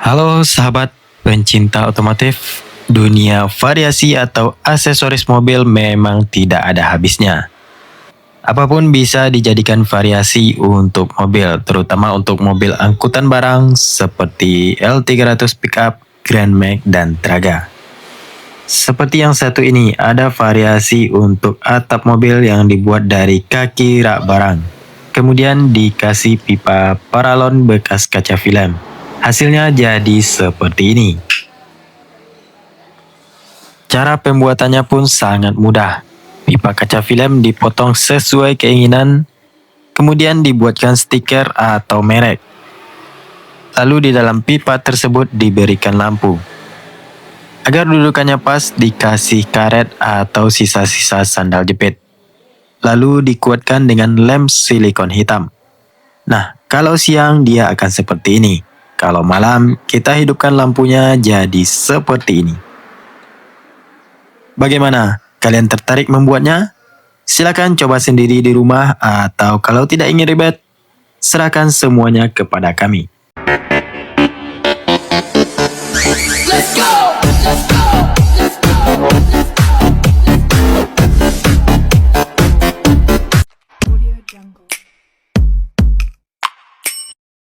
Halo sahabat pencinta otomotif, dunia variasi atau aksesoris mobil memang tidak ada habisnya. Apapun bisa dijadikan variasi untuk mobil, terutama untuk mobil angkutan barang seperti L300 pickup, Grand Max, dan Traga. Seperti yang satu ini, ada variasi untuk atap mobil yang dibuat dari kaki rak barang. Kemudian dikasih pipa paralon bekas kaca film. Hasilnya jadi seperti ini. Cara pembuatannya pun sangat mudah. Pipa kaca film dipotong sesuai keinginan, kemudian dibuatkan stiker atau merek. Lalu di dalam pipa tersebut diberikan lampu. Agar dudukannya pas, dikasih karet atau sisa-sisa sandal jepit. Lalu dikuatkan dengan lem silikon hitam. Nah, kalau siang dia akan seperti ini. Kalau malam, kita hidupkan lampunya jadi seperti ini. Bagaimana? Kalian tertarik membuatnya? Silakan coba sendiri di rumah atau kalau tidak ingin ribet, serahkan semuanya kepada kami. Let's go!